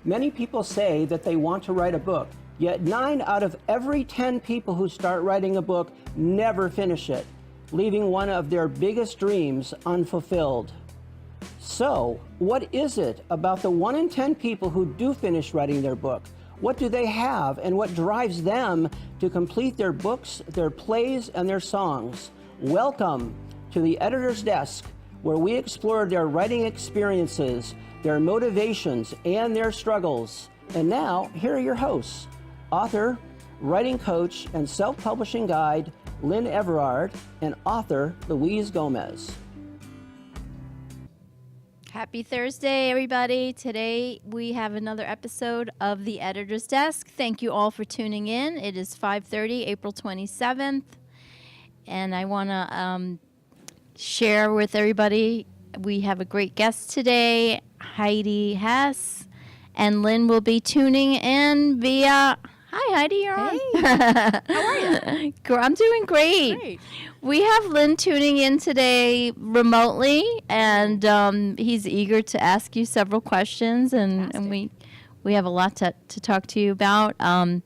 Many people say that they want to write a book, yet 9 out of every 10 people who start writing a book never finish it, leaving one of their biggest dreams unfulfilled. So, what is it about the 1 in 10 people who do finish writing their book? What do they have, and what drives them to complete their books, their plays, and their songs? Welcome to the Editor's Desk, where we explore their writing experiences, their motivations, and their struggles. And now, here are your hosts, author, writing coach, and self-publishing guide, Lynn Everard, and author, Louise Gomez. Happy Thursday, everybody. Today we have another episode of The Editor's Desk. Thank you all for tuning in. It is 5:30, April 27th, and I want to share with everybody, we have a great guest today, Heidi Hess, and Lynn will be tuning in via... Hi, Heidi, you're on. How are you? I'm doing great. We have Lynn tuning in today remotely, and he's eager to ask you several questions, and we have a lot to talk to you about. I know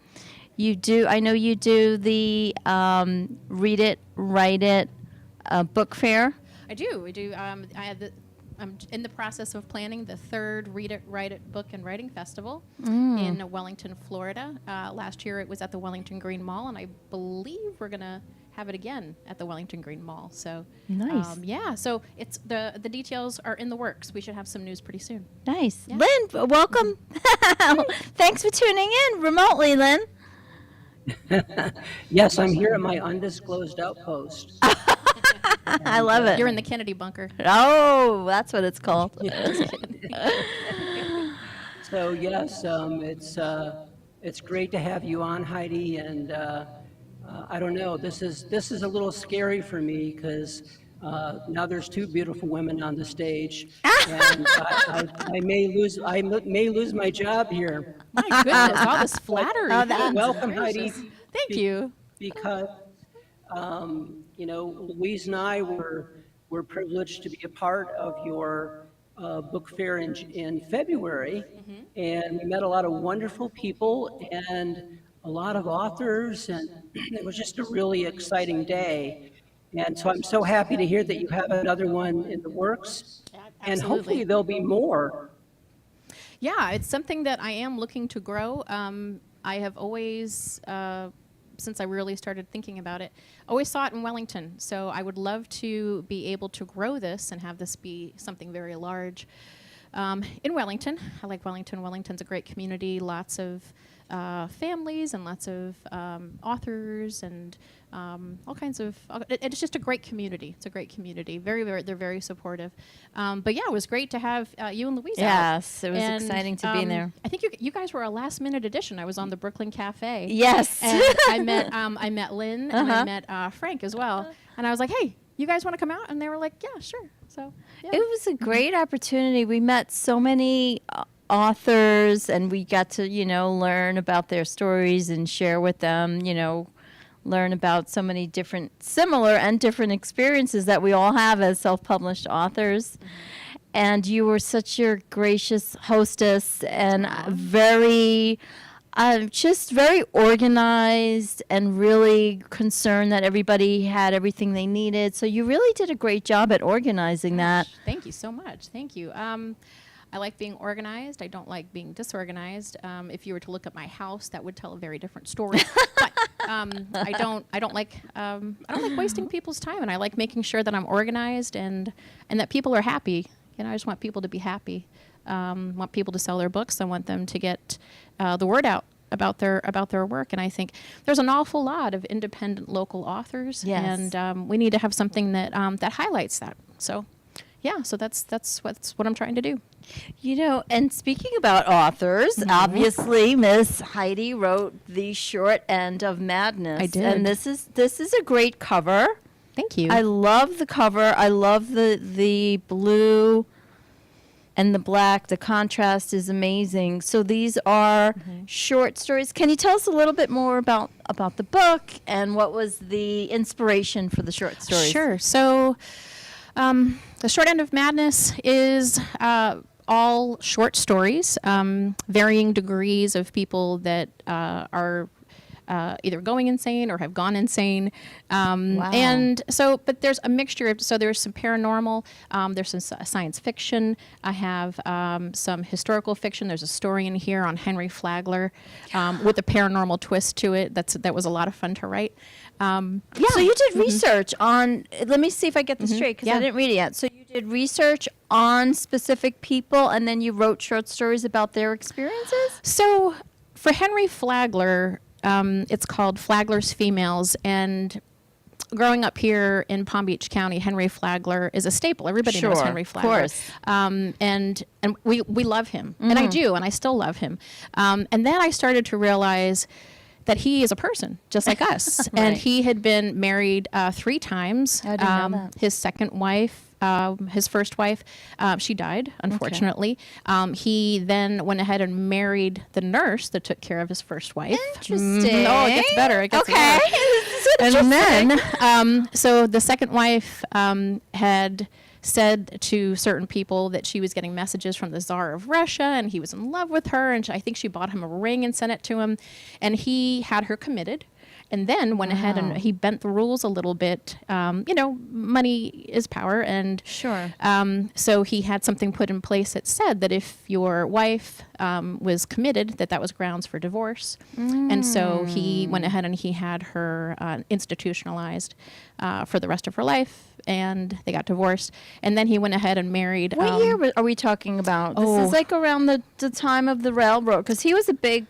you do the Read It, Write It book fair. I do. I'm in the process of planning the third Read It, Write It book and writing festival in Wellington, Florida. Last year it was at the Wellington Green Mall, and I believe we're going to have it again at the Wellington Green Mall. So nice. So it's the details are in the works. We should have some news pretty soon. Nice. Yeah. Lynn, welcome. Thanks for tuning in remotely, Lynn. Yes, I'm here at my undisclosed outpost. I love it. You're in the Kennedy bunker. Oh, that's what it's called. So yes, it's great to have you on, Heidi, and I don't know, this is a little scary for me because now there's 2 beautiful women on the stage, and I may lose my job here. My goodness, all this flattery. Welcome, Heidi. Thank you. Because Louise and I were privileged to be a part of your book fair in February, and we met a lot of wonderful people and a lot of authors, and it was just a really exciting day. And so I'm so happy to hear that you have another one in the works, and hopefully there'll be more. Yeah, it's something that I am looking to grow. I have always, since I really started thinking about it, always saw it in Wellington. So I would love to be able to grow this and have this be something very large in Wellington. I like Wellington. Wellington's a great community, lots of families and lots of authors and all kinds of, it's just a great community. It's a great community. They're very supportive. But yeah, it was great to have you and Louise out. Yes, it was exciting to be there. I think you guys were a last minute addition. I was on the Brooklyn Cafe. Yes. And I met Lynn and I met Frank as well. And I was like, hey, you guys want to come out? And they were like, yeah, sure. So yeah. It was a great opportunity. We met so many authors, and we got to, learn about their stories and share with them, learn about so many similar and different experiences that we all have as self-published authors. And you were such a gracious hostess and just very organized and really concerned that everybody had everything they needed. So you really did a great job at organizing that. Thank you so much. Thank you. I like being organized. I don't like being disorganized. If you were to look at my house, that would tell a very different story. But I don't like wasting people's time, and I like making sure that I'm organized and that people are happy. I just want people to be happy. Want people to sell their books. I want them to get the word out about their work. And I think there's an awful lot of independent local authors, and we need to have something that that highlights that. So. Yeah, so that's what I'm trying to do. And speaking about authors, obviously Miss Heidi wrote The Short End of Madness. I did. And this is a great cover. Thank you. I love the cover. I love the blue and the black. The contrast is amazing. So these are short stories. Can you tell us a little bit more about the book and what was the inspiration for the short stories? Sure. So The Short End of Madness is all short stories, varying degrees of people that are either going insane or have gone insane. Wow. And so, but there's a mixture of, so there's some paranormal, there's some science fiction. I have some historical fiction. There's a story in here on Henry Flagler with a paranormal twist to it. That was a lot of fun to write. So you did research on, let me see if I get this straight, because I Yeah. didn't read it yet. So you did research on specific people, and then you wrote short stories about their experiences? So for Henry Flagler, it's called Flagler's Females, and growing up here in Palm Beach County, Henry Flagler is a staple. Everybody knows Sure, Henry of Flagler. course. And we love him, and I do, and I still love him. And then I started to realize that he is a person just like us, and Right. he had been married 3 times. I didn't know that. His second wife. His first wife, she died, unfortunately. He then went ahead and married the nurse that took care of his first wife. Interesting. Oh, it gets better. It gets Okay. better. And then, so the second wife had said to certain people that she was getting messages from the Tsar of Russia, and he was in love with her, and I think she bought him a ring and sent it to him, and he had her committed. And then went ahead and he bent the rules a little bit. Money is power, and Sure. so he had something put in place that said that if your wife was committed, that was grounds for divorce. And so he went ahead and he had her institutionalized for the rest of her life, and they got divorced. And then he went ahead and married. What year are we talking about? This is like around the time of the railroad, because he was a big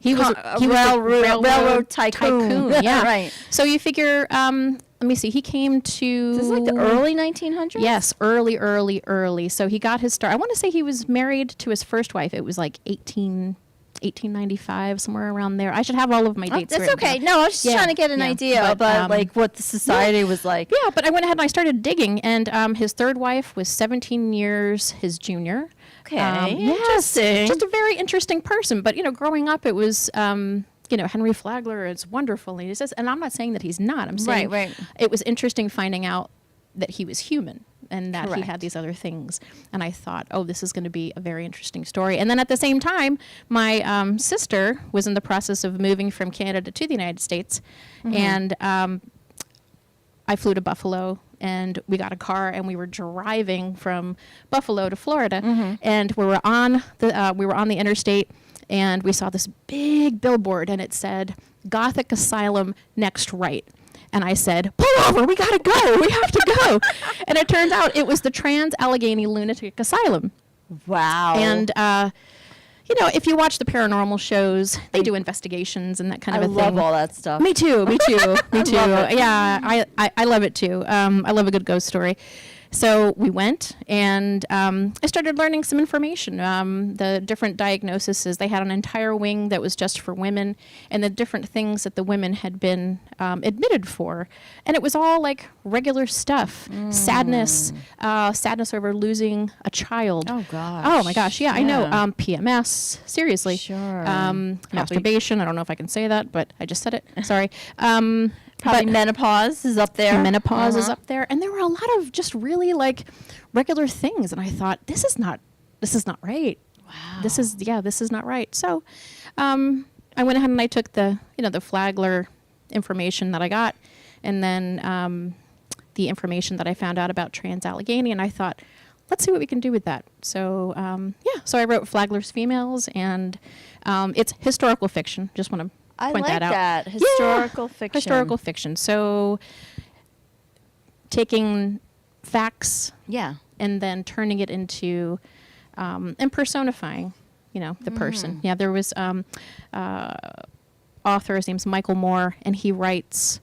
He was a railroad tycoon. Yeah, Right. So you figure, let me see, he came to. This is like the early 1900s? Yes, early. So he got his start. I want to say he was married to his first wife. It was like 1895, somewhere around there. I should have all of my dates. That's written okay. down. No, I was just Yeah, trying to get an yeah. idea But, about like what the society was like. Yeah, but I went ahead and I started digging, and his third wife was 17 years his junior. Okay, Yes, interesting. just a very interesting person. But growing up, it was. Henry Flagler is wonderful, and he says, and I'm not saying that he's not. I'm saying Right. it was interesting finding out that he was human and that he Correct. had these other things. And I thought, oh, this is going to be a very interesting story. And then at the same time, my sister was in the process of moving from Canada to the United States, and I flew to Buffalo. And we got a car, and we were driving from Buffalo to Florida, and we were on the interstate, and we saw this big billboard, and it said Gothic Asylum next right. And I said, pull over, we gotta go, we have to go. And it turns out it was the Trans-Allegheny Lunatic Asylum. Wow. And if you watch the paranormal shows, they do investigations and that kind of a thing. I love all that stuff. Me too. Me too. Love it. Yeah, I love it too. I love a good ghost story. So we went, and I started learning some information. The different diagnoses. They had an entire wing that was just for women, and the different things that the women had been admitted for. And it was all like regular stuff. Sadness over losing a child. Oh, gosh. Oh my gosh, yeah. I know. Yeah. PMS, seriously. Sure. Masturbation, I don't know if I can say that, but I just said it. Sorry. Probably but menopause is up there. menopause is up there, and there were a lot of just really like regular things, and I thought, this is not right. Wow. This is not right. So I went ahead and I took the Flagler information that I got, and then the information that I found out about Trans-Allegheny, and I thought, let's see what we can do with that. So so I wrote Flagler's Females, and it's historical fiction. Just want to I point like that out. that. Historical fiction. Historical fiction. So taking facts Yeah. and then turning it into and personifying, the person. Yeah, there was author, his name's Michael Moore, and he writes.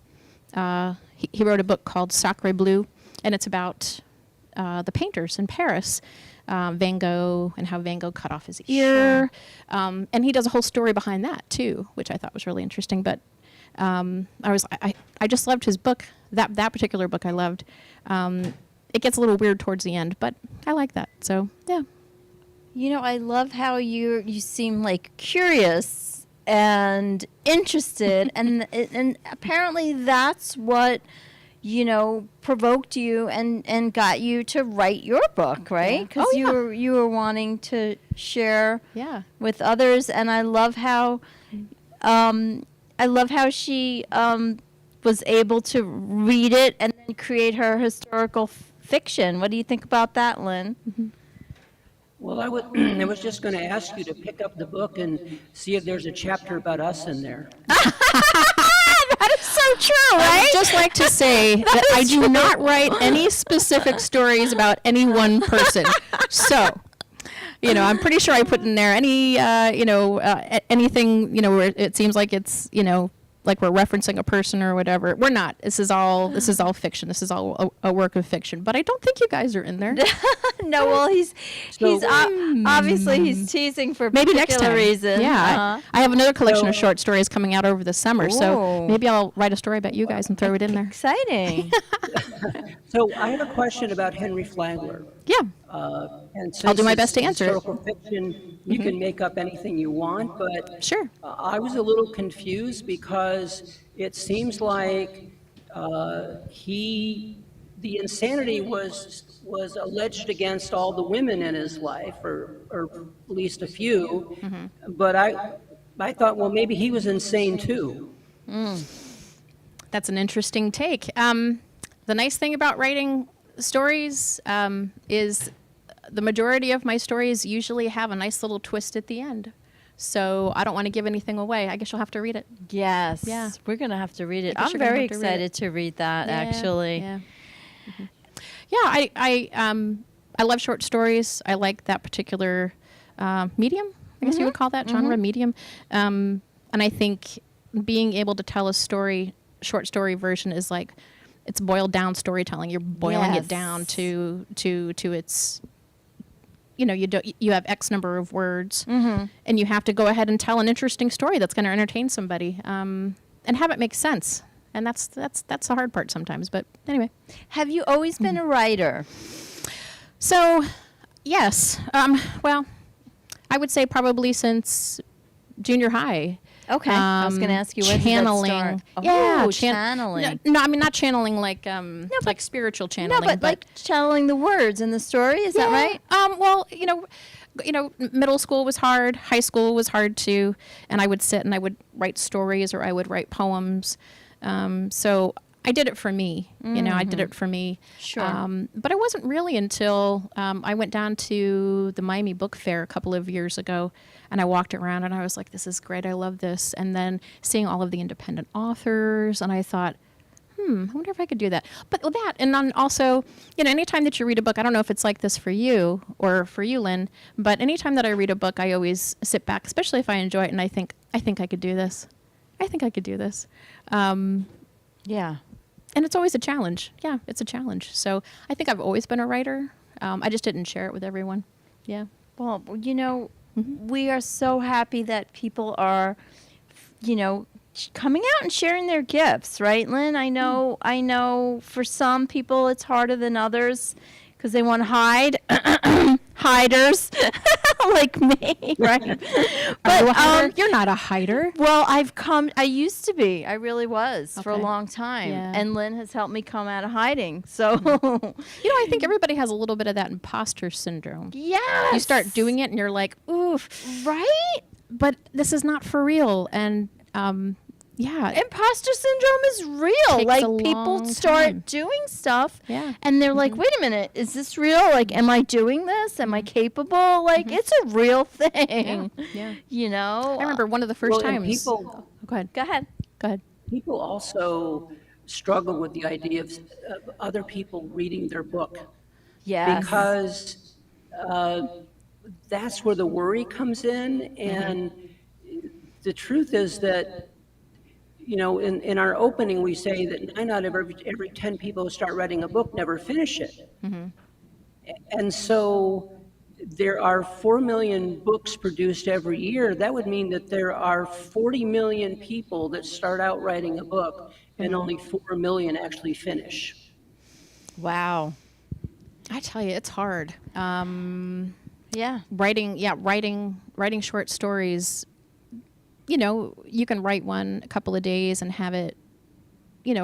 He wrote a book called Sacre Bleu, and it's about the painters in Paris. Van Gogh and how Van Gogh cut off his ear. And he does a whole story behind that too, which I thought was really interesting. But I just loved his book. That particular book I loved. It gets a little weird towards the end, but I like that. So yeah. I love how you seem like curious and interested, and apparently that's what provoked you and got you to write your book, right? Yeah. Because Oh, yeah. you were wanting to share Yeah. with others, and I love how she was able to read it and then create her historical fiction. What do you think about that, Lynn? Well, I was just going to ask you to pick up the book and see if there's a chapter about us in there. That is so true, I right? would just like to say that I do not write any specific stories about any one person. So, I'm pretty sure I put in there anything, where it seems like it's, like we're referencing a person or whatever. We're not. This is all fiction. This is all a work of fiction. But I don't think you guys are in there. No, well, obviously he's teasing for Maybe next particular time. reason. Yeah, I have another collection of short stories coming out over the summer, so Ooh. maybe I'll write a story about you guys and throw it in there. Exciting. So I have a question about Henry Flagler. Yeah. And I'll do my since best to it's answer it. historical fiction, you can make up anything you want, but Sure. I was a little confused because it seems like the insanity was alleged against all the women in his life, or at least a few. But I thought, well, maybe he was insane too. That's an interesting take. The nice thing about writing stories is the majority of my stories usually have a nice little twist at the end. So I don't want to give anything away. I guess you'll have to read it. Yes. Yeah. We're going to have to read it. I guess I'm you're gonna very have to read excited it. to read that, actually. Yeah. Yeah, I love short stories. I like that particular medium, I guess you would call that genre, medium. And I think being able to tell a short story version is like, it's boiled down storytelling. You're boiling it down to its, you have X number of words, and you have to go ahead and tell an interesting story that's going to entertain somebody, and have it make sense. And that's the hard part sometimes. But anyway. Have you always been a writer? So, yes. Well, I would say probably since junior high. Okay. I was going to ask you, when channeling. did that start? Yeah, Oh, channeling. No, I mean not channeling like like spiritual channeling. No, but like channeling the words in the story. Is that right? Well, middle school was hard. High school was hard too. And I would sit and I would write stories or I would write poems. So I did it for me. I did it for me. Sure. But it wasn't really until I went down to the Miami Book Fair a couple of years ago, and I walked around and I was like, this is great. I love this. And then seeing all of the independent authors, and I thought, I wonder if I could do that. But that, and then also, anytime that you read a book, I don't know if it's like this for you or for you, Lynn, but anytime that I read a book, I always sit back, especially if I enjoy it, and I think I could do this. I think I could do this. Yeah. And it's always a challenge. Yeah, it's a challenge. So I think I've always been a writer. I just didn't share it with everyone. Yeah. Well, we are so happy that people are, coming out and sharing their gifts, right, Lynn? I know for some people it's harder than others because they want to hide. Hiders like me, right? But you're not a hider. Well, I used to be. I really was for a Okay. long time. Yeah. And Lynn has helped me come out of hiding. So, I think everybody has a little bit of that imposter syndrome. yes. You start doing it and you're like, oof, Right? but this is not for real. And yeah. Imposter syndrome is real. Takes Like a people long start time. doing stuff Yeah. and they're like, wait a minute, is this real? Like, am I doing this? Am I capable? Like, it's a real thing. Yeah. I I remember one of the first Well, and times. people Go ahead. Go ahead. Go ahead. people also struggle with the idea of other people reading their book. Yes. Because that's where the worry comes in. And the truth is that, in our opening, we say that 9 out of every 10 people who start writing a book never finish it. And so there are 4 million books produced every year. That would mean that there are 40 million people that start out writing a book and only 4 million actually finish. Wow. I tell you, it's hard. Yeah. Writing short stories. You can write one a couple of days and have it,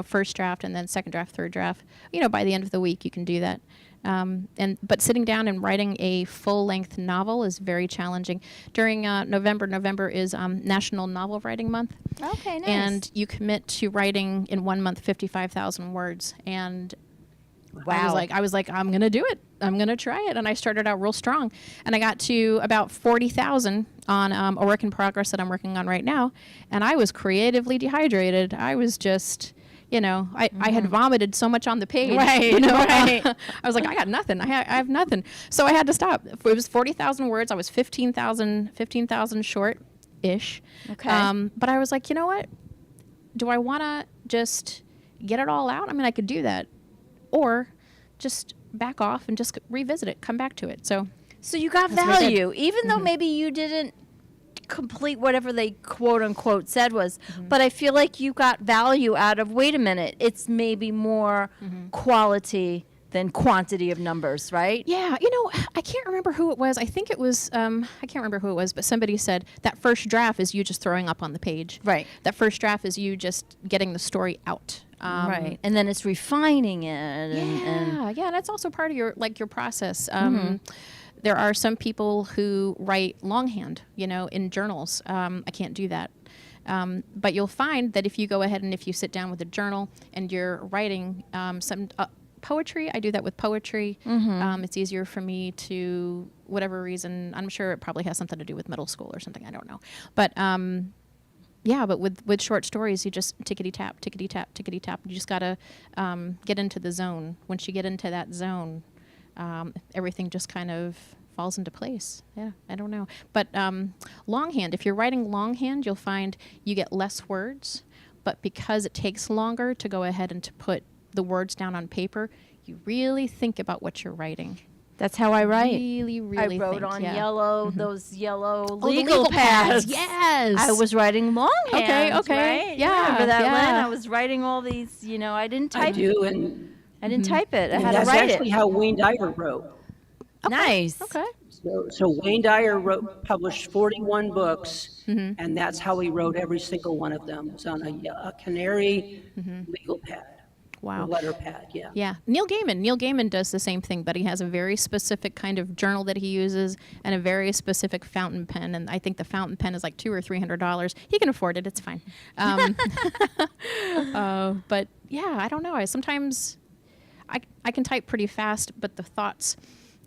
first draft and then second draft, third draft. By the end of the week, you can do that. But sitting down and writing a full-length novel is very challenging. During November is National Novel Writing Month. Okay, nice. And you commit to writing in 1 month 55,000 words. And Wow. I was like, I'm gonna do it. I'm gonna try it. And I started out real strong, and I got to about 40,000 on a work in progress that I'm working on right now. And I was creatively dehydrated. I was just, I had vomited so much on the page. Right, right. I was like, I got nothing. I have nothing. So I had to stop. It was 40,000 words. I was 15,000 short-ish. Okay. But I was like, you know what? Do I want to just get it all out? I mean, I could do that. Or just back off and just revisit it, come back to it. So you got That's what I did. value, even though maybe you didn't complete whatever they quote unquote said was, but I feel like you got value out of, wait a minute, it's maybe more quality than quantity of numbers, right? yeah, I can't remember who it was. I think it was, I can't remember who it was, but somebody said that first draft is you just throwing up on the page. Right. That first draft is you just getting the story out. Right. And then it's refining it. And Yeah, that's also part of your process. There are some people who write longhand, in journals. I can't do that. But you'll find that if you go ahead and if you sit down with a journal and you're writing some poetry, I do that with poetry. It's easier for me to, whatever reason, I'm sure it probably has something to do with middle school or something, I don't know. But yeah, but with short stories, you just tickety-tap, tickety-tap, tickety-tap. You just got to get into the zone. Once you get into that zone, everything just kind of falls into place. Yeah, I don't know. But longhand, if you're writing longhand, you'll find you get less words. But because it takes longer to go ahead and to put the words down on paper, you really think about what you're writing. that's how I write. Really, really I wrote think, on yeah. yellow, those yellow Oh, the legal pads. Yes. I was writing longhand. Okay. Right? Yeah, Remember that, yeah. Lynn? I was writing all these, I didn't I type do, and I didn't type it. I and had to that's write actually it. how Wayne Dyer wrote. Nice. Okay. So Wayne Dyer published 41 books, and that's how he wrote every single one of them. It was on a canary legal pad, Wow. a letter pad, yeah. Yeah, Neil Gaiman does the same thing, but he has a very specific kind of journal that he uses and a very specific fountain pen. And I think the fountain pen is like $200 or $300. He can afford it; it's fine. But yeah, I don't know. Sometimes I can type pretty fast, but the thoughts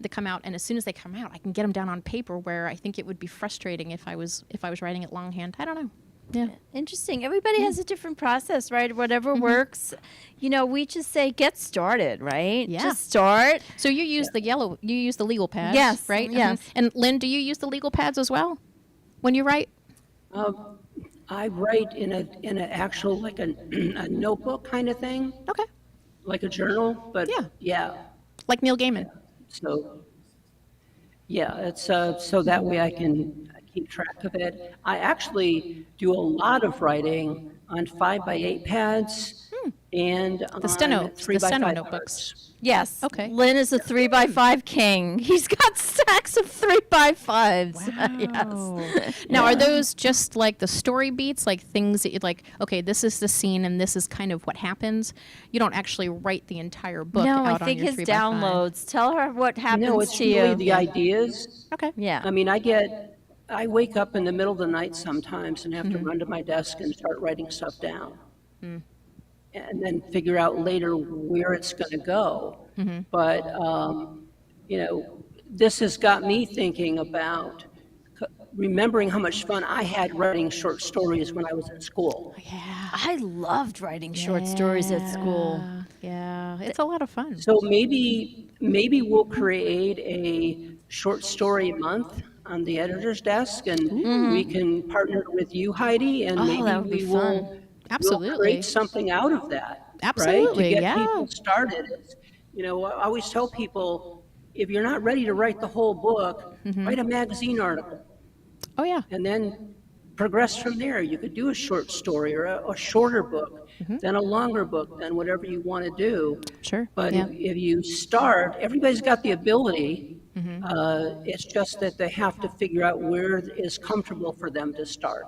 that come out, and as soon as they come out, I can get them down on paper. Where I think it would be frustrating if I was writing it longhand. I don't know. Yeah. Interesting. Everybody has a different process, right? Whatever works. We just say get started, right? Yeah. Just start. So you use you use the legal pads, Yes, right? yes. And Lynn, do you use the legal pads as well when you write? I write in an actual, like a notebook kind of thing, Okay. like a journal, but yeah. Like Neil Gaiman. So, yeah, it's so that way I can keep track of it. I actually do a lot of writing on 5x8 pads and on The steno 3x5 notebooks. cards. Yes. Okay. Lynn is a 3x5 king. He's got stacks of 3x5s. Yes. Now, are those just like the story beats, like things that you like? Okay, this is the scene, and this is kind of what happens. You don't actually write the entire book No, out I think on your his 3x5. downloads. Tell her what happens No, it's to really you. the ideas. Okay. Yeah. I mean, I wake up in the middle of the night sometimes and have to run to my desk and start writing stuff down. And then figure out later where it's going to go. But, this has got me thinking about remembering how much fun I had writing short stories when I was in school. Yeah. I loved writing short stories at school. Yeah, it's a lot of fun. So maybe we'll create a short story month on the editor's desk, and we can partner with you, Heidi, and maybe that would be we fun. will Absolutely. we'll create something out of that. Absolutely, right? To get yeah. people started. I always tell people, if you're not ready to write the whole book, write a magazine article, Oh yeah. and then progress from there. You could do a short story or a shorter book, then a longer book, then whatever you want to do. Sure. But yeah. if you start, everybody's got the ability. It's just that they have to figure out where is comfortable for them to start.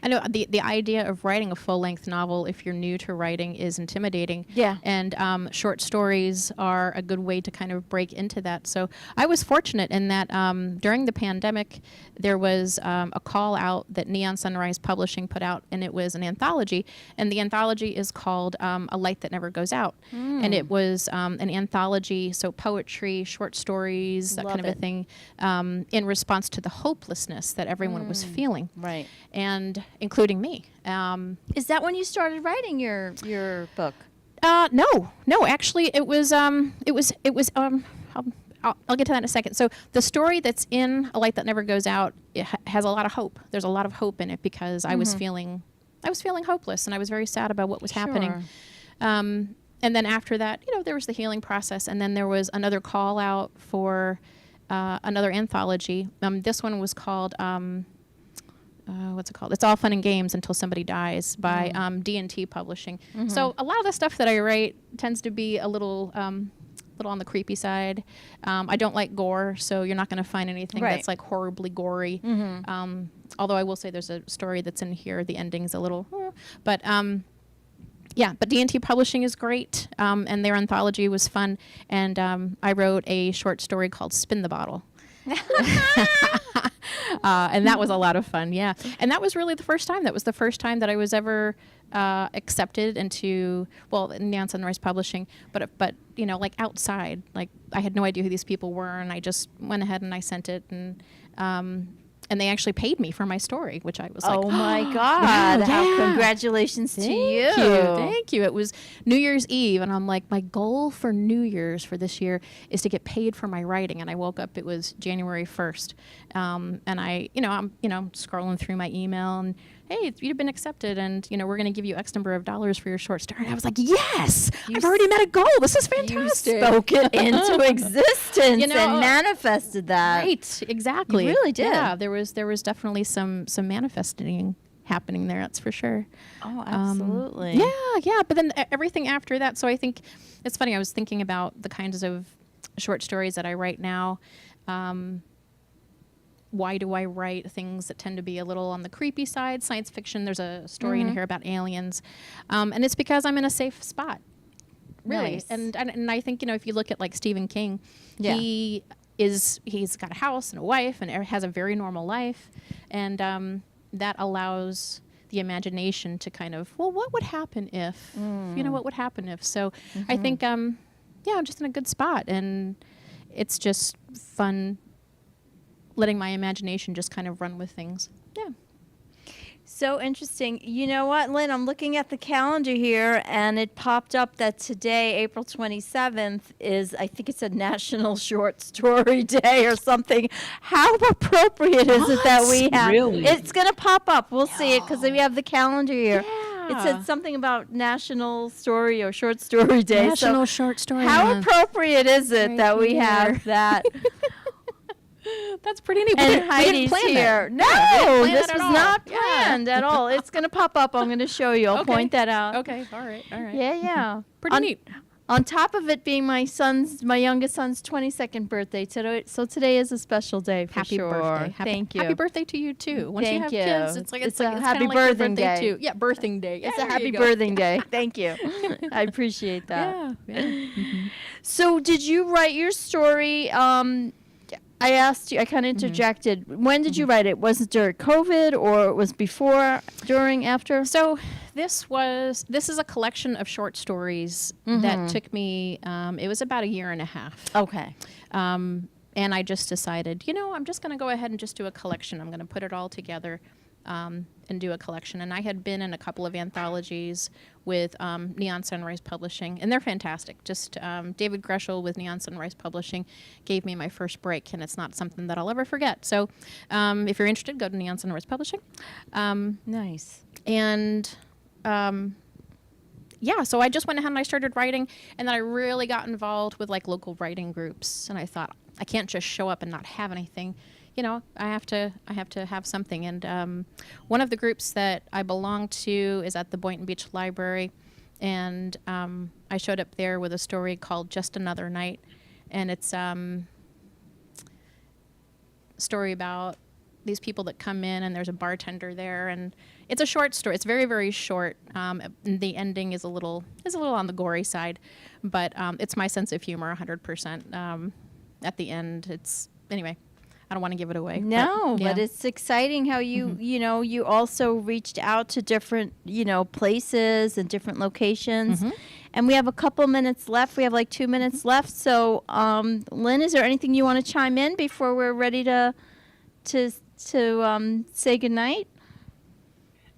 I know the idea of writing a full-length novel, if you're new to writing, is intimidating. Yeah. And short stories are a good way to kind of break into that. So I was fortunate in that during the pandemic, there was a call out that Neon Sunrise Publishing put out, and it was an anthology. And the anthology is called A Light That Never Goes Out. And it was an anthology, so poetry, short stories, that Love kind of it. a thing, in response to the hopelessness that everyone was feeling. Right. And including me. Is that when you started writing your book? No, actually, it was. I'll get to that in a second. So the story that's in A Light That Never Goes Out, it has a lot of hope. There's a lot of hope in it because I was feeling hopeless, and I was very sad about what was happening. And then after that, there was the healing process, and then there was another call out for another anthology. This one was called. What's it called? It's All Fun and Games Until Somebody Dies by D&T Publishing. So a lot of the stuff that I write tends to be a little on the creepy side. I don't like gore, so you're not going to find anything Right. that's like horribly gory. Although I will say there's a story that's in here. The ending's a little, but but D&T Publishing is great, and their anthology was fun. And I wrote a short story called Spin the Bottle. And that was a lot of fun, yeah. And that was really the first time. That was the first time that I was ever accepted into, Neon Sunrise Publishing, but like outside. Like I had no idea who these people were, and I just went ahead and I sent it, and they actually paid me for my story, which I was like, Oh my God! wow, How yeah. congratulations to you! Thank you. It was New Year's Eve, and I'm like, my goal for New Year's for this year is to get paid for my writing. And I woke up, it was January 1st, and I'm scrolling through my email, and hey, you've been accepted, and we're going to give you X number of dollars for your short story. And I was like, yes, I've already met a goal. This is fantastic. You spoke it into existence and manifested that. Right, exactly. You really did. Yeah, there was definitely some manifesting happening there. That's for sure. Oh, absolutely. Yeah. But then everything after that. So I think it's funny. I was thinking about the kinds of short stories that I write now. Why do I write things that tend to be a little on the creepy side? Science fiction. There's a story in here about aliens, and it's because I'm in a safe spot. Really, Nice. and I think if you look at like Stephen King, Yeah. he's got a house and a wife and has a very normal life, and that allows the imagination to kind of, what would happen if, what would happen if? So I think, I'm just in a good spot, and it's just fun letting my imagination just kind of run with things. Yeah. So interesting. You know what, Lynn? I'm looking at the calendar here, and it popped up that today, April 27th, is, I think it's a National Short Story Day or something. How appropriate is it that we have? Really? It's going to pop up. We'll see it because we have the calendar here. Yeah. It said something about National Story or Short Story Day. National so Short Story how Month. appropriate is it Right that we here. have that? That's pretty neat. And we didn't Heidi's plan here. that. No, Yeah, we didn't plan this that was at all. not Yeah. planned at all. It's going to pop up. I'm going to show you. I'll Okay. point that out. Okay, all right. Yeah. Pretty neat. On top of it being my youngest son's 22nd birthday today, so today is a special day for Happy sure. birthday. Thank you. Happy birthday to you too. Once Thank you you. have kids, it's like It's a it's happy kinda like your birthing birthday day. too. Yeah, birthing day. It's Yeah, a there happy you go. birthing day. Thank you. I appreciate that. Yeah. So did you write your story? I asked you, I kind of interjected. When did you write it? Was it during COVID or it was before, during, after? So this is a collection of short stories that took me. It was about a year and a half. Okay. And I just decided, I'm just going to go ahead and just do a collection. I'm going to put it all together and do a collection. And I had been in a couple of anthologies with Neon Sunrise Publishing, and they're fantastic. Just David Greschel with Neon Sunrise Publishing gave me my first break, and it's not something that I'll ever forget. So if you're interested, go to Neon Sunrise Publishing. Nice. And so I just went ahead and I started writing, and then I really got involved with like local writing groups, and I thought, I can't just show up and not have anything. I have to have something. And one of the groups that I belong to is at the Boynton Beach Library, and I showed up there with a story called Just Another Night, and it's a story about these people that come in and there's a bartender there, and it's a short story. It's very, very short. The ending is a little on the gory side, but it's my sense of humor 100%. At the end, anyway, I don't want to give it away. No, yeah. but it's exciting how you, you also reached out to different, places and different locations. And we have a couple minutes left. We have like 2 minutes left. So, Lynn, is there anything you want to chime in before we're ready to say goodnight?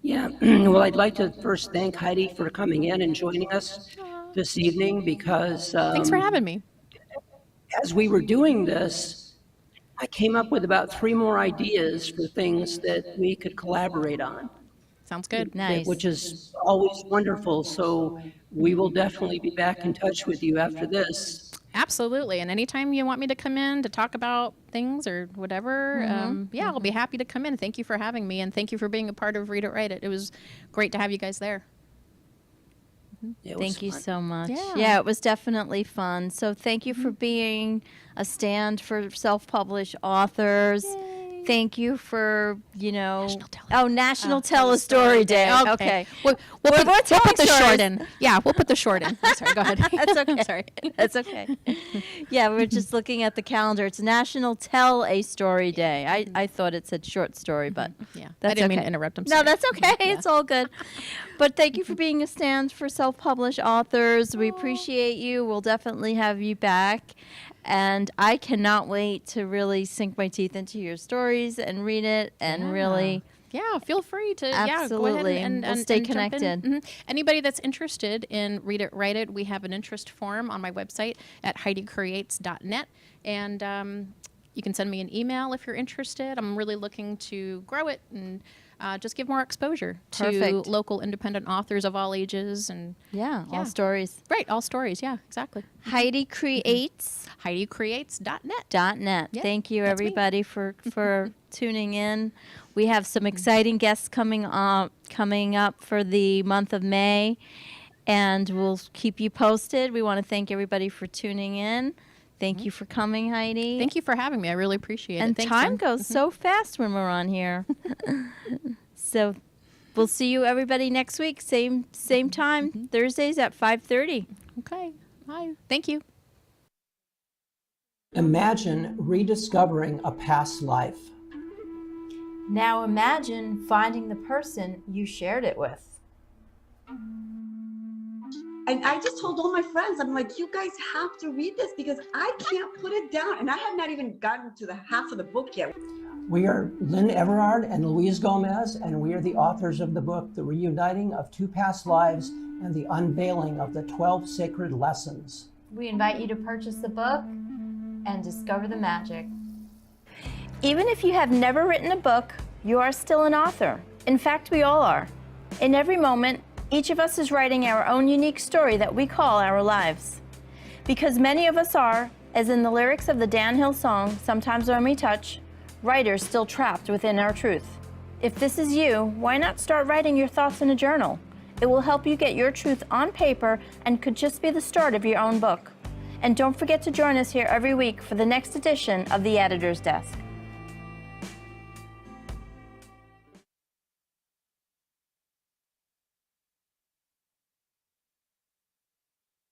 Yeah, well, I'd like to first thank Heidi for coming in and joining us this evening because Thanks for having me. as we were doing this, I came up with about 3 more ideas for things that we could collaborate on. Sounds good. Nice. Which is always wonderful. So we will definitely be back in touch with you after this. Absolutely. And anytime you want me to come in to talk about things or whatever, I'll be happy to come in. Thank you for having me, and thank you for being a part of Read It, Write It. It was great to have you guys there. Thank you fun. so much. Yeah. It was definitely fun. So thank you for being a stand for self-published authors. Yay. Thank you for, National Tell a Story Day. Okay. We'll We're put the telling short stories. in. Yeah, we'll put the short in. I'm sorry, go ahead. That's okay. I'm sorry. That's okay. Yeah, we're just looking at the calendar. It's National Tell a Story Day. I thought it said short story, but Yeah, that's I didn't mean okay. to interrupt. I'm No, sorry. that's okay. It's all good. But thank you for being a stand for self-published authors. We appreciate you. We'll definitely have you back. And I cannot wait to really sink my teeth into your stories and read it and really... Yeah, feel free to Absolutely. go ahead and We'll stay and jump in. connected. Anybody that's interested in Read It, Write It, we have an interest form on my website at HeidiCreates.net, and you can send me an email if you're interested. I'm really looking to grow it and just give more exposure to Perfect. local independent authors of all ages and Yeah, Yeah. all stories. right, all stories. Yeah, exactly. Heidi Creates. HeidiCreates.net. .net. Yeah, Thank you, that's me. everybody, for tuning in. We have some exciting guests coming up for the month of May, and we'll keep you posted. We want to thank everybody for tuning in. Thank you for coming, Heidi. Thank you for having me. I really appreciate it. And Thanks, time Lynn. goes so fast when we're on here. So we'll see you, everybody, next week. Same time, Thursdays at 5:30. Okay. Bye. Thank you. Imagine rediscovering a past life. Now imagine finding the person you shared it with. And I just told all my friends, I'm like, you guys have to read this because I can't put it down. And I have not even gotten to the half of the book yet. We are Lynn Everard and Louise Gomez, and we are the authors of the book, The Reuniting of Two Past Lives and the Unveiling of the 12 Sacred Lessons. We invite you to purchase the book and discover the magic. Even if you have never written a book, you are still an author. In fact, we all are. In every moment, each of us is writing our own unique story that we call our lives. Because many of us are, as in the lyrics of the Dan Hill song, Sometimes When We Touch, writers still trapped within our truth. If this is you, why not start writing your thoughts in a journal? It will help you get your truth on paper and could just be the start of your own book. And don't forget to join us here every week for the next edition of The Editor's Desk.